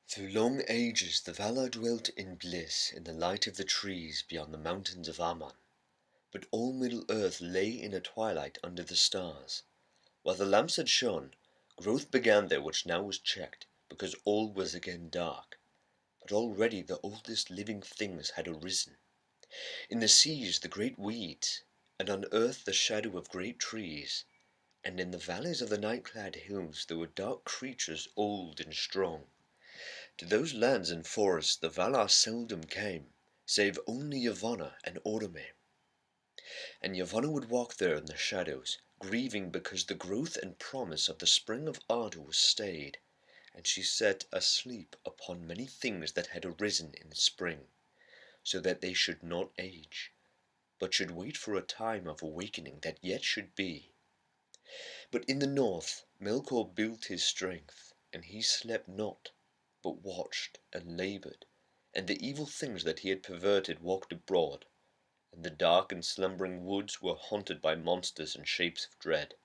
Through long ages the Valar dwelt in bliss in the light of the trees beyond the mountains of Aman, but all Middle-earth lay in a twilight under the stars. While the lamps had shone, growth began there which now was checked, because all was again dark. But already the oldest living things had arisen. In the seas the great weeds, and on earth the shadow of great trees, and in the valleys of the night-clad hills there were dark creatures old and strong. To those lands and forests the Valar seldom came, save only Yavanna and Orome. And Yavanna would walk there in the shadows, grieving because the growth and promise of the spring of Arda was stayed, and she sat asleep upon many things that had arisen in the spring, so that they should not age, but should wait for a time of awakening that yet should be. But in the north Melkor built his strength, and he slept not, but watched and laboured, and the evil things that he had perverted walked abroad, and the dark and slumbering woods were haunted by monsters and shapes of dread.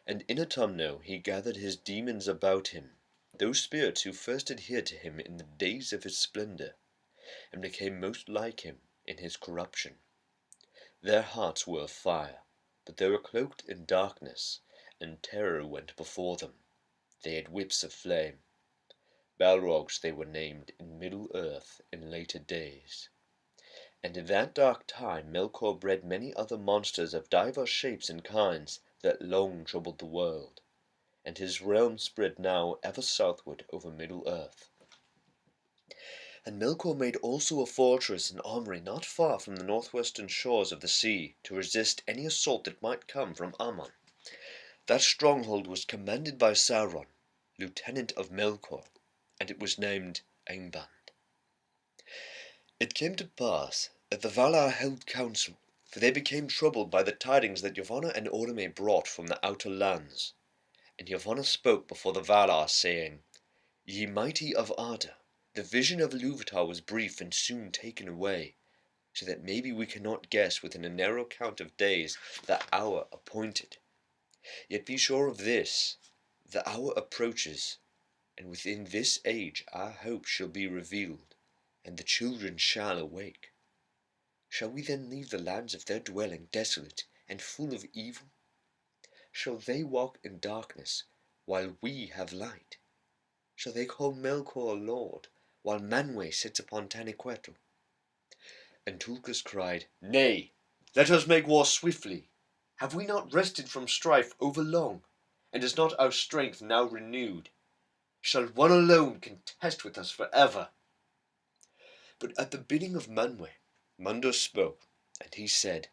And in Autumno he gathered his demons about him, those spirits who first adhered to him in the days of his splendour, and became most like him in his corruption. Their hearts were of fire, but they were cloaked in darkness, and terror went before them. They had whips of flame. Balrogs they were named in Middle-earth in later days. And in that dark time Melkor bred many other monsters of divers shapes and kinds that long troubled the world, and his realm spread now ever southward over Middle-earth. And Melkor made also a fortress and armory not far from the northwestern shores of the sea, to resist any assault that might come from Aman. That stronghold was commanded by Sauron, lieutenant of Melkor, and it was named Angband. It came to pass that the Valar held council, for they became troubled by the tidings that Yavanna and Orome brought from the outer lands. And Yavanna spoke before the Valar, saying, Ye mighty of Arda, the vision of Ilúvatar was brief and soon taken away, so that maybe we cannot guess within a narrow count of days the hour appointed. Yet be sure of this, the hour approaches, and within this age our hope shall be revealed, and the children shall awake. Shall we then leave the lands of their dwelling desolate and full of evil? Shall they walk in darkness, while we have light? Shall they call Melkor Lord, while Manwë sits upon Taniquetil? And Tulkas cried, Nay, let us make war swiftly. Have we not rested from strife overlong, and is not our strength now renewed? Shall one alone contest with us forever? But at the bidding of Manwë, Mundor spoke, and he said,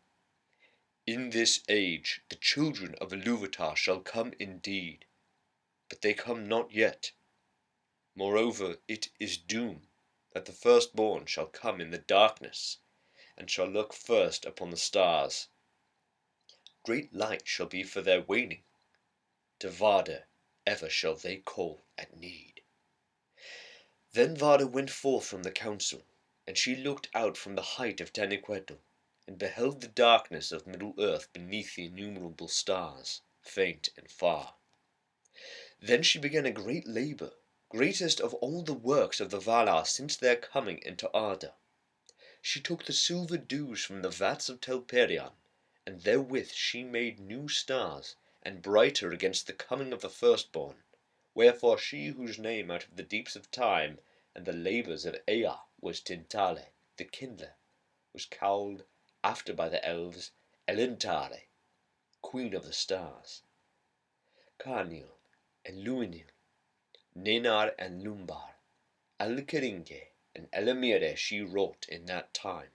In this age the children of Ilúvatar shall come indeed, but they come not yet. Moreover, it is doom that the firstborn shall come in the darkness, and shall look first upon the stars. Great light shall be for their waning. To Varda ever shall they call at need. Then Varda went forth from the council, and she looked out from the height of Taniquetil, and beheld the darkness of Middle-earth beneath the innumerable stars, faint and far. Then she began a great labour, greatest of all the works of the Valar since their coming into Arda. She took the silver dews from the vats of Telperion, and therewith she made new stars, and brighter against the coming of the firstborn. Wherefore she whose name out of the deeps of time and the labours of Ea was Tintale, the kindler, was called after by the elves Elentare, queen of the stars. Carnil and Luinil, Nenar and Lumbar, Alkeringe and Elamire she wrought in that time.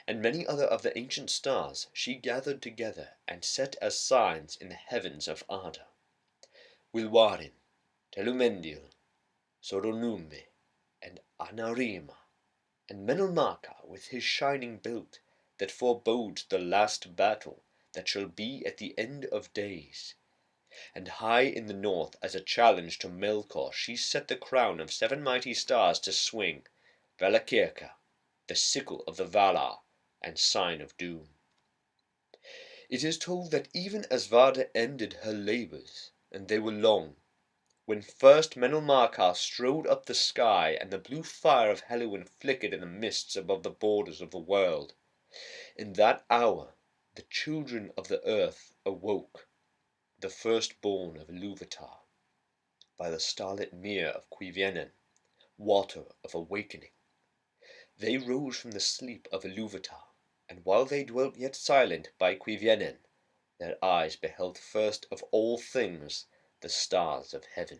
And many other of the ancient stars she gathered together and set as signs in the heavens of Arda. Wilwarin, Telumendil, Soronumbe, and Anarima, and Menelmaka with his shining belt, that forebodes the last battle that shall be at the end of days. And high in the north, as a challenge to Melkor, she set the crown of 7 mighty stars to swing, Valakirka, the sickle of the Valar, and sign of doom. It is told that even as Varda ended her labours, and they were long, when first Menel Markar strode up the sky, and the blue fire of Helluin flickered in the mists above the borders of the world. In that hour the children of the earth awoke, the firstborn of Ilúvatar, by the starlit mere of Cuiviénen, water of awakening. They rose from the sleep of Ilúvatar, and while they dwelt yet silent by Cuiviénen, their eyes beheld first of all things the stars of heaven.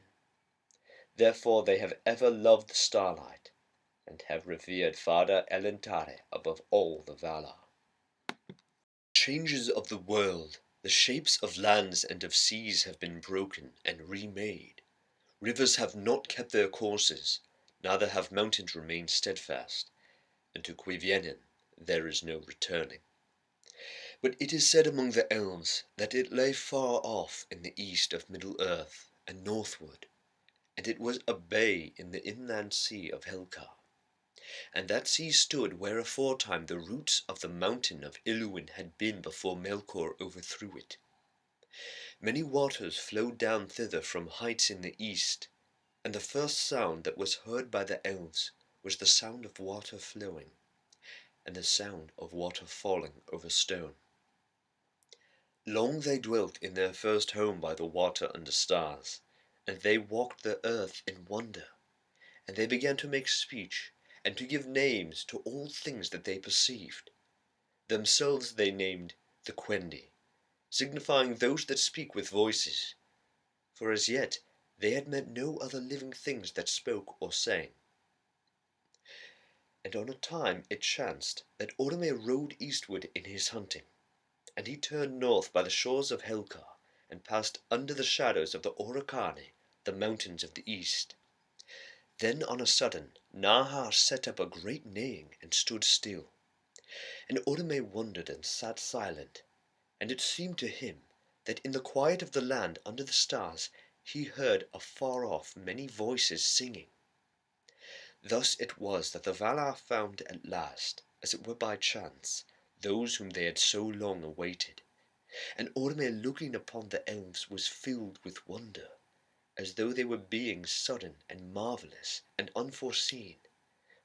Therefore they have ever loved the starlight, and have revered Fada Elentare above all the Valar. Changes of the world, the shapes of lands and of seas have been broken and remade. Rivers have not kept their courses, neither have mountains remained steadfast, and to Cuiviénen there is no returning. But it is said among the Elves that it lay far off in the east of Middle-earth and northward, and it was a bay in the inland sea of Helcar. And that sea stood where aforetime the roots of the mountain of Ilúin had been before Melkor overthrew it. Many waters flowed down thither from heights in the east, and the first sound that was heard by the Elves was the sound of water flowing, and the sound of water falling over stone. Long they dwelt in their first home by the water under stars, and they walked the earth in wonder, and they began to make speech, and to give names to all things that they perceived. Themselves they named the Quendi, signifying those that speak with voices, for as yet they had met no other living things that spoke or sang. And on a time it chanced that Orome rode eastward in his hunting, and he turned north by the shores of Helcar, and passed under the shadows of the Orocani, the mountains of the east. Then on a sudden Nahar set up a great neighing and stood still. And Orome wondered and sat silent, and it seemed to him that in the quiet of the land under the stars he heard afar off many voices singing. Thus it was that the Valar found at last, as it were by chance, those whom they had so long awaited. And Orome looking upon the Elves was filled with wonder, as though they were beings sudden and marvellous and unforeseen,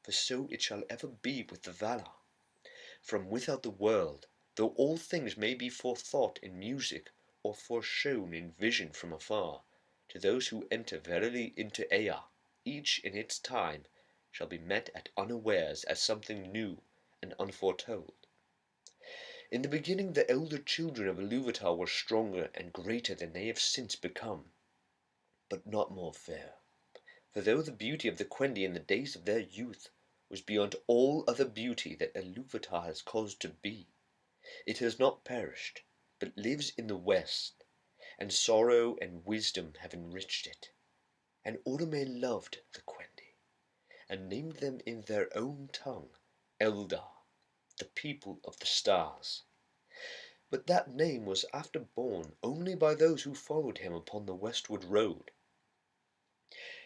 for so it shall ever be with the Valar. From without the world, though all things may be forethought in music, or foreshown in vision from afar, to those who enter verily into Ea, each in its time shall be met at unawares as something new and unforetold. In the beginning the elder children of Ilúvatar were stronger and greater than they have since become, but not more fair. For though the beauty of the Quendi in the days of their youth was beyond all other beauty that Ilúvatar has caused to be, it has not perished, but lives in the west, and sorrow and wisdom have enriched it. And Orome loved the Quendi, and named them in their own tongue Eldar, the people of the stars. But that name was after borne only by those who followed him upon the westward road.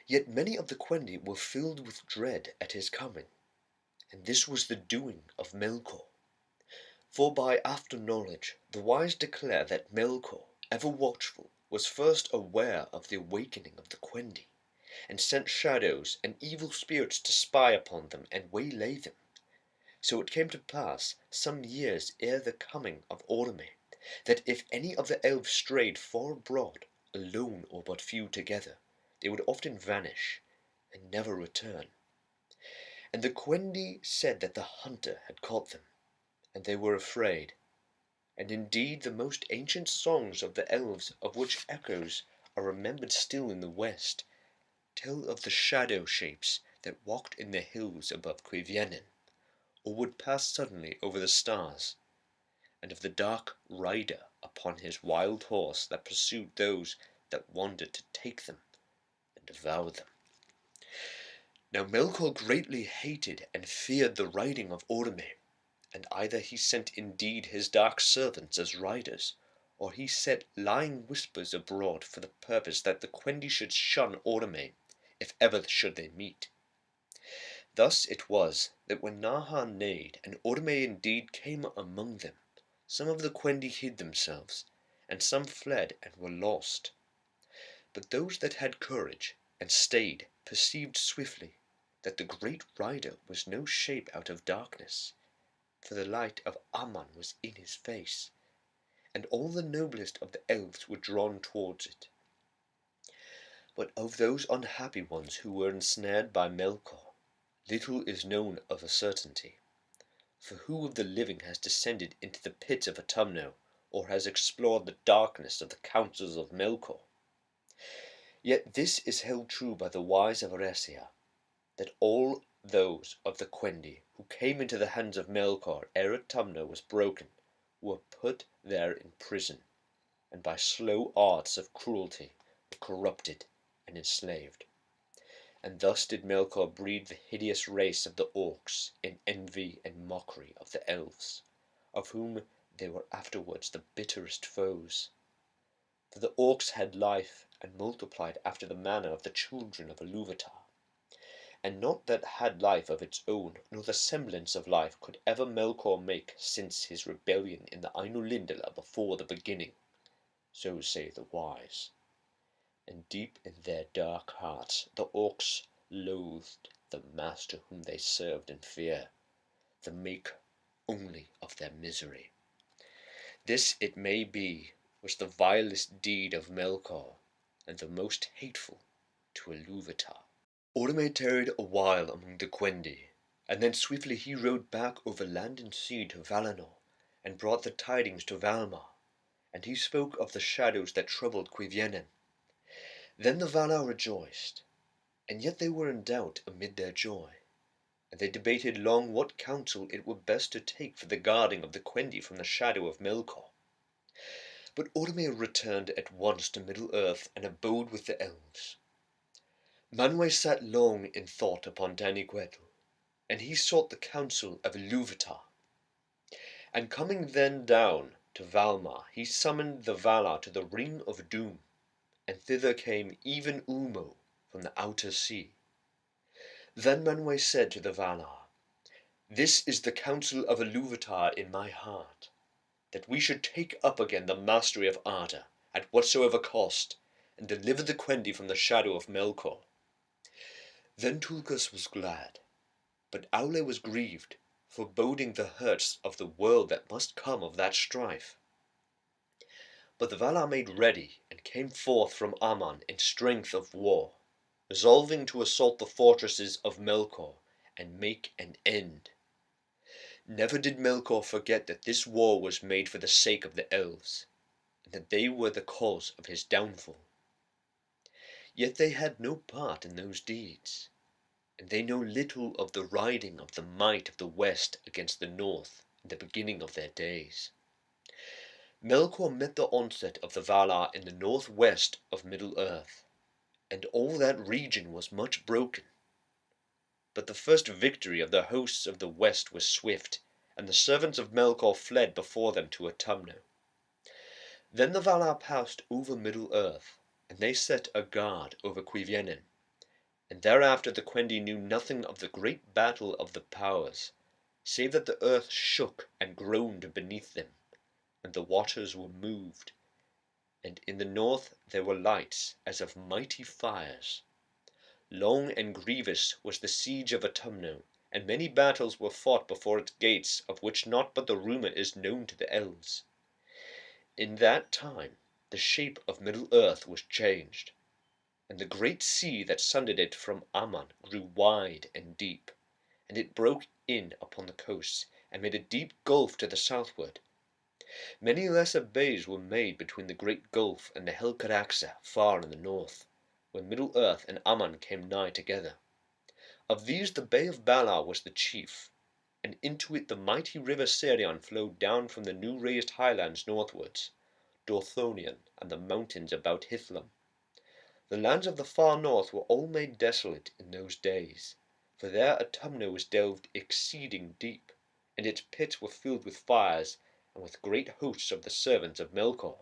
Yet many of the Quendi were filled with dread at his coming, and this was the doing of Melkor. For by after knowledge the wise declare that Melkor, ever watchful, was first aware of the awakening of the Quendi, and sent shadows and evil spirits to spy upon them and waylay them. So it came to pass, some years ere the coming of Orome, that if any of the Elves strayed far abroad, alone or but few together, they would often vanish, and never return. And the Quendi said that the hunter had caught them, and they were afraid. And indeed the most ancient songs of the Elves, of which echoes are remembered still in the west, tell of the shadow shapes that walked in the hills above Cuiviénen, or would pass suddenly over the stars, and of the dark rider upon his wild horse that pursued those that wandered to take them and devour them. Now Melkor greatly hated and feared the riding of Orome, and either he sent indeed his dark servants as riders, or he set lying whispers abroad for the purpose that the Quendi should shun Orome, if ever should they meet. Thus it was that when Nahar neighed, and Orome indeed came among them, some of the Quendi hid themselves, and some fled and were lost. But those that had courage and stayed perceived swiftly that the great rider was no shape out of darkness, for the light of Aman was in his face, and all the noblest of the elves were drawn towards it. But of those unhappy ones who were ensnared by Melkor, little is known of a certainty. For who of the living has descended into the pit of Autumno, or has explored the darkness of the councils of Melkor? Yet this is held true by the wise of Eresia, that all those of the Quendi who came into the hands of Melkor ere Autumno was broken were put there in prison, and by slow arts of cruelty were corrupted and enslaved. And thus did Melkor breed the hideous race of the Orcs in envy and mockery of the Elves, of whom they were afterwards the bitterest foes. For the Orcs had life and multiplied after the manner of the children of Ilúvatar, and naught that had life of its own, nor the semblance of life, could ever Melkor make since his rebellion in the Ainulindala before the beginning, so say the wise. And deep in their dark hearts the Orcs loathed the master whom they served in fear, the maker only of their misery. This, it may be, was the vilest deed of Melkor, and the most hateful to Ilúvatar. Orome tarried a while among the Quendi, and then swiftly he rode back over land and sea to Valinor, and brought the tidings to Valmar, and he spoke of the shadows that troubled Cuiviénen. Then the Valar rejoiced, and yet they were in doubt amid their joy, and they debated long what counsel it were best to take for the guarding of the Quendi from the shadow of Melkor. But Orome returned at once to Middle-earth and abode with the Elves. Manwë sat long in thought upon Dany-Gwytl, and he sought the counsel of Ilúvatar. And coming then down to Valmar, he summoned the Valar to the Ring of Doom, and thither came even Ulmo from the outer sea. Then Manwë said to the Valar, "This is the counsel of Ilúvatar in my heart, that we should take up again the mastery of Arda, at whatsoever cost, and deliver the Quendi from the shadow of Melkor." Then Tulkas was glad, but Aule was grieved, foreboding the hurts of the world that must come of that strife. But the Valar made ready, and came forth from Aman in strength of war, resolving to assault the fortresses of Melkor, and make an end. Never did Melkor forget that this war was made for the sake of the Elves, and that they were the cause of his downfall. Yet they had no part in those deeds, and they know little of the riding of the might of the West against the North in the beginning of their days. Melkor met the onset of the Valar in the northwest of Middle-earth, and all that region was much broken. But the first victory of the hosts of the West was swift, and the servants of Melkor fled before them to Autumno. Then the Valar passed over Middle-earth, and they set a guard over Cuiviénen, and thereafter the Quendi knew nothing of the great battle of the powers, save that the earth shook and groaned beneath them, and the waters were moved, and in the north there were lights as of mighty fires. Long and grievous was the siege of Autumno, and many battles were fought before its gates, of which naught but the rumour is known to the Elves. In that time the shape of Middle-earth was changed, and the great sea that sundered it from Aman grew wide and deep, and it broke in upon the coasts, and made a deep gulf to the southward. Many lesser bays were made between the great gulf and the Helcaraxa far in the north, where Middle-earth and Aman came nigh together. Of these the Bay of Balar was the chief, and into it the mighty river Serion flowed down from the new raised highlands northwards, Dorthonion and the mountains about Hithlum. The lands of the far north were all made desolate in those days, for there Autumno was delved exceeding deep, and its pits were filled with fires, and with great hosts of the servants of Melkor.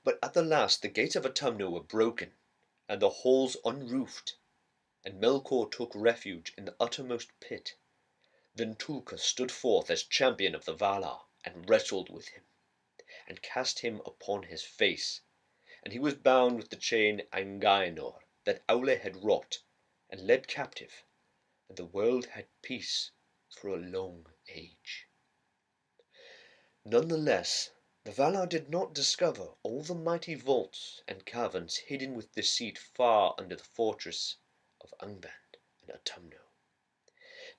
But at the last the gates of Autumno were broken, and the halls unroofed, and Melkor took refuge in the uttermost pit. Then Tulkas stood forth as champion of the Valar, and wrestled with him, and cast him upon his face, and he was bound with the chain Angainor that Aule had wrought, and led captive, and the world had peace for a long age. Nonetheless, the Valar did not discover all the mighty vaults and caverns hidden with deceit far under the fortress of Angband and Autumno.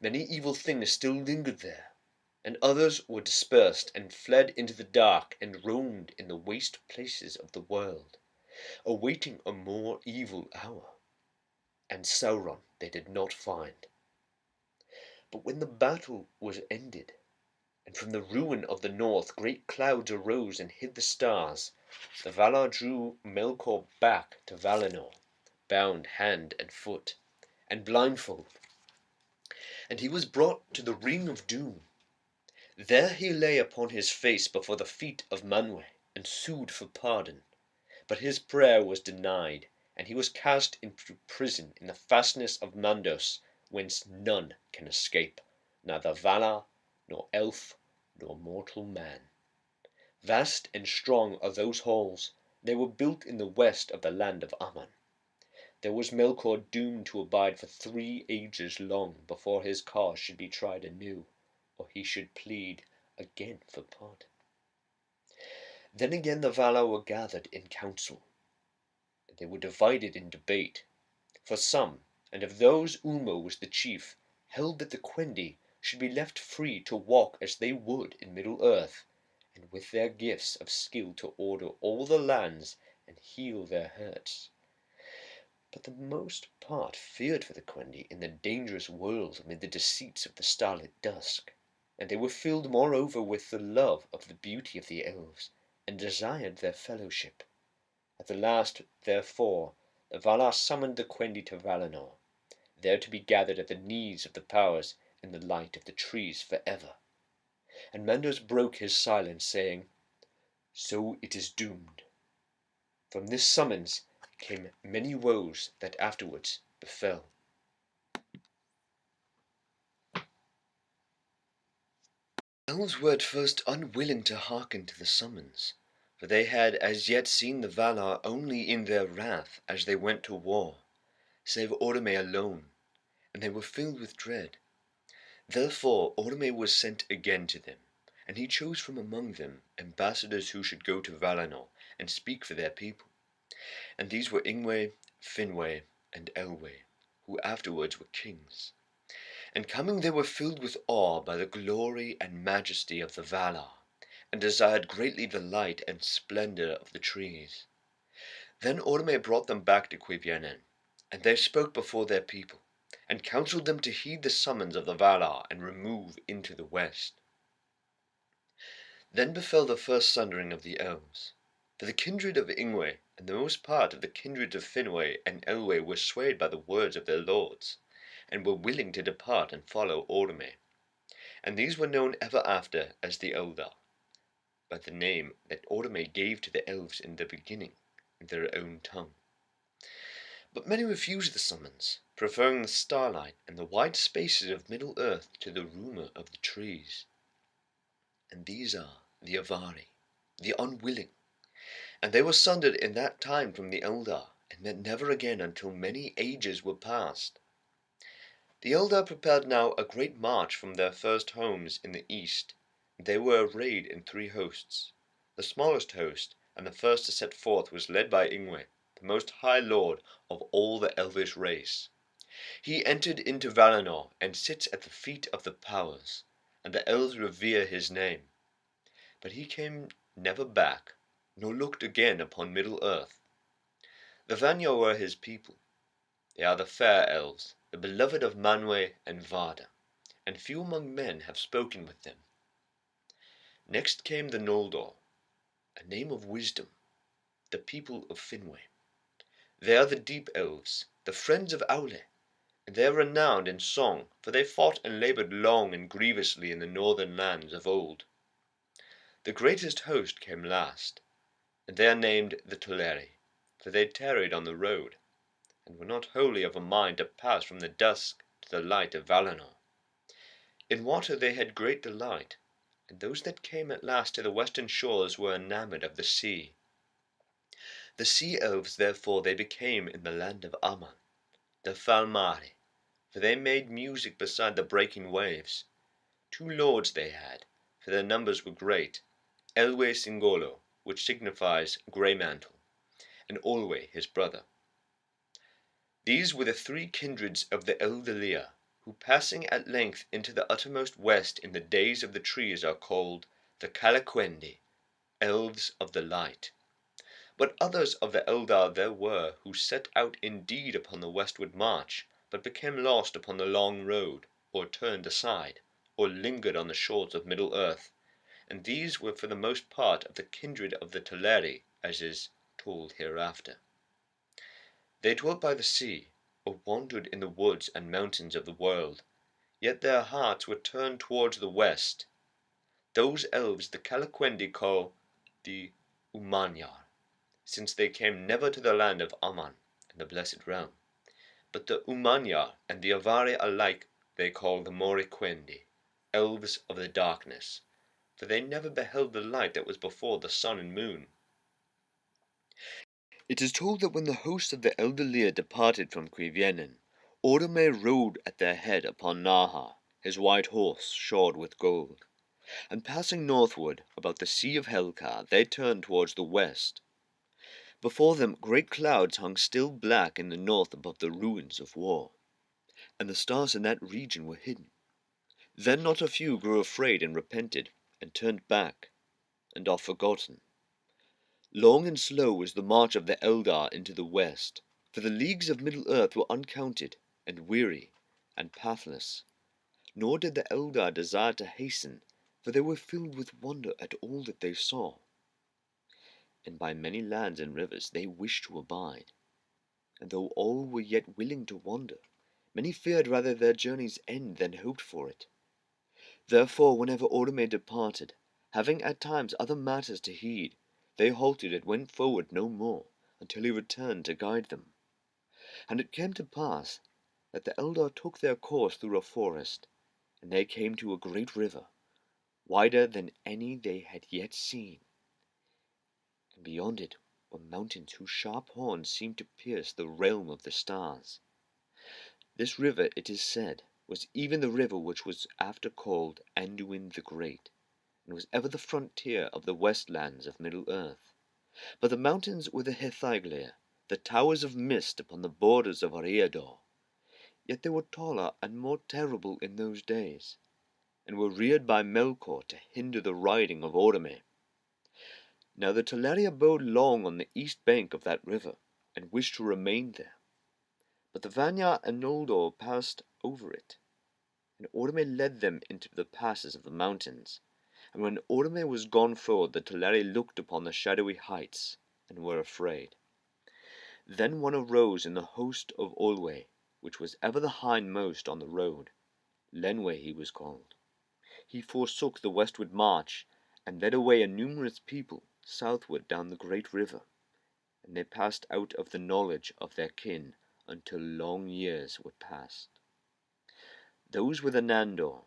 Many evil things still lingered there, and others were dispersed and fled into the dark and roamed in the waste places of the world, awaiting a more evil hour. And Sauron they did not find. But when the battle was ended, and from the ruin of the north great clouds arose and hid the stars, the Valar drew Melkor back to Valinor, bound hand and foot, and blindfold, and he was brought to the Ring of Doom. There he lay upon his face before the feet of Manwë, and sued for pardon. But his prayer was denied, and he was cast into prison in the fastness of Mandos, whence none can escape, neither Valar, nor elf, nor mortal man. Vast and strong are those halls. They were built in the west of the land of Aman. There was Melkor doomed to abide for 3 ages long before his cause should be tried anew, or he should plead again for pardon. Then again the Valar were gathered in council. They were divided in debate, for some, and of those Ulmo was the chief, held that the Quendi should be left free to walk as they would in Middle-earth, and with their gifts of skill to order all the lands and heal their hurts. But the most part feared for the Quendi in the dangerous world amid the deceits of the starlit dusk, and they were filled moreover with the love of the beauty of the Elves, and desired their fellowship. At the last, therefore, the Valar summoned the Quendi to Valinor, there to be gathered at the knees of the powers in the light of the trees for ever. And Mandos broke his silence, saying, "So it is doomed." From this summons came many woes that afterwards befell. The elves were at first unwilling to hearken to the summons, for they had as yet seen the Valar only in their wrath as they went to war, save Orome alone, and they were filled with dread. Therefore Orome was sent again to them, and he chose from among them ambassadors who should go to Valinor and speak for their people. And these were Ingwe, Finwë, and Elwë, who afterwards were kings. And coming they were filled with awe by the glory and majesty of the Valar, and desired greatly the light and splendor of the trees. Then Orome brought them back to Cuiviénen, and they spoke before their people, and counselled them to heed the summons of the Valar and remove into the west. Then befell the first sundering of the elves, for the kindred of Ingwe and the most part of the kindred of Finwë and Elwë were swayed by the words of their lords, and were willing to depart and follow Orome. And these were known ever after as the Eldar, by the name that Orome gave to the elves in the beginning, in their own tongue. But many refused the summons, preferring the starlight and the wide spaces of Middle-earth to the rumour of the trees. And these are the Avari, the unwilling, and they were sundered in that time from the Eldar, and met never again until many ages were past. The Eldar prepared now a great march from their first homes in the east. They were arrayed in 3 hosts. The smallest host, and the first to set forth, was led by Ingwe, the most high lord of all the elvish race. He entered into Valinor, and sits at the feet of the powers, and the elves revere his name. But he came never back, nor looked again upon Middle-earth. The Vanya were his people. They are the fair elves, the beloved of Manwë and Vada, and few among men have spoken with them. Next came the Noldor, a name of wisdom, the people of Finwë. They are the deep elves, the friends of Aule, and they are renowned in song, for they fought and laboured long and grievously in the northern lands of old. The greatest host came last, and they are named the Teleri, for they tarried on the road, and were not wholly of a mind to pass from the dusk to the light of Valinor. In water they had great delight, and those that came at last to the western shores were enamoured of the sea. The sea elves therefore they became in the land of Aman, the Falmari, for they made music beside the breaking waves. 2 lords they had, for their numbers were great, Elwe Singolo, which signifies grey mantle, and Olwe his brother. These were the 3 kindreds of the Eldalia, who passing at length into the uttermost west in the days of the trees are called the Calaquendi, Elves of the Light. But others of the Eldar there were, who set out indeed upon the westward march, but became lost upon the long road, or turned aside, or lingered on the shores of Middle-earth, and these were for the most part of the kindred of the Teleri, as is told hereafter. They dwelt by the sea, or wandered in the woods and mountains of the world, yet their hearts were turned towards the west. Those elves the Calaquendi call the Umanyar, since they came never to the land of Aman and the Blessed Realm. But the Umanyar and the Avari alike they call the Moriquendi, elves of the darkness, for they never beheld the light that was before the sun and moon. It is told that when the host of the Eldalir departed from Cuivienen, Orome rode at their head upon Naha, his white horse shod with gold, and passing northward about the Sea of Helkar, they turned towards the west. Before them great clouds hung still black in the north above the ruins of war, and the stars in that region were hidden. Then not a few grew afraid and repented, and turned back, and are forgotten. Long and slow was the march of the Eldar into the west, for the leagues of Middle-earth were uncounted, and weary, and pathless. Nor did the Eldar desire to hasten, for they were filled with wonder at all that they saw. And by many lands and rivers they wished to abide. And though all were yet willing to wander, many feared rather their journey's end than hoped for it. Therefore, whenever Orome departed, having at times other matters to heed, they halted and went forward no more, until he returned to guide them. And it came to pass that the Eldar took their course through a forest, and they came to a great river, wider than any they had yet seen. And beyond it were mountains whose sharp horns seemed to pierce the realm of the stars. This river, it is said, was even the river which was after called Anduin the Great, and was ever the frontier of the westlands of Middle-earth. But the mountains were the Hethyglir, the towers of mist upon the borders of Eriador. Yet they were taller and more terrible in those days, and were reared by Melkor to hinder the riding of Orome. Now the Teleri abode long on the east bank of that river, and wished to remain there. But the Vanyar and Noldor passed over it, and Orome led them into the passes of the mountains. And when Orome was gone forward, the Teleri looked upon the shadowy heights, and were afraid. Then one arose in the host of Olwe, which was ever the hindmost on the road. Lenwe he was called. He forsook the westward march, and led away a numerous people southward down the great river, and they passed out of the knowledge of their kin until long years were past. Those were the Nandor,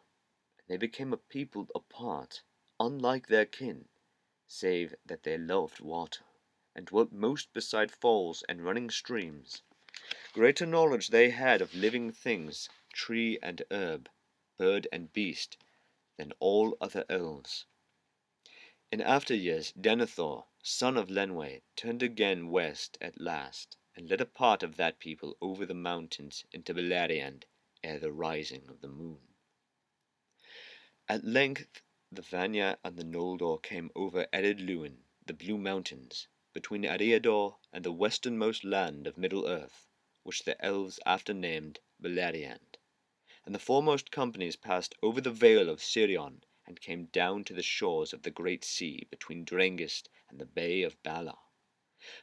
and they became a people apart, unlike their kin, save that they loved water, and dwelt most beside falls and running streams. Greater knowledge they had of living things, tree and herb, bird and beast, than all other elves. In after years Denethor, son of Lenwe, turned again west at last, and led a part of that people over the mountains into Beleriand ere the rising of the moon. At length the Vanya and the Noldor came over Ered Luin, the Blue Mountains, between Eriador and the westernmost land of Middle-earth, which the elves after named Beleriand. And the foremost companies passed over the vale of Sirion, and came down to the shores of the great sea between Drengist and the bay of Bala.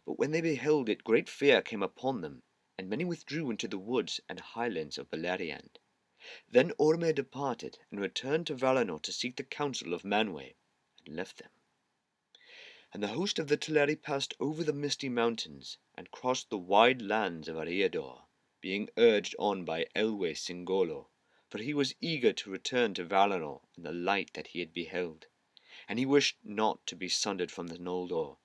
But when they beheld it, great fear came upon them, and many withdrew into the woods and highlands of Beleriand. Then Orome departed, and returned to Valinor to seek the counsel of Manwë, and left them. And the host of the Teleri passed over the misty mountains, and crossed the wide lands of Eriador, being urged on by Elwe Singolo, for he was eager to return to Valinor and the light that he had beheld, and he wished not to be sundered from the Noldor,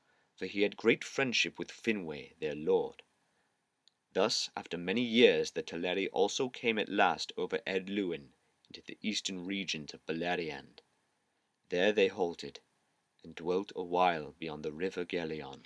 for he had great friendship with Finwë, their lord. Thus after many years the Teleri also came at last over Ed Luin into the eastern regions of Beleriand. There they halted, and dwelt a while beyond the river Gelion.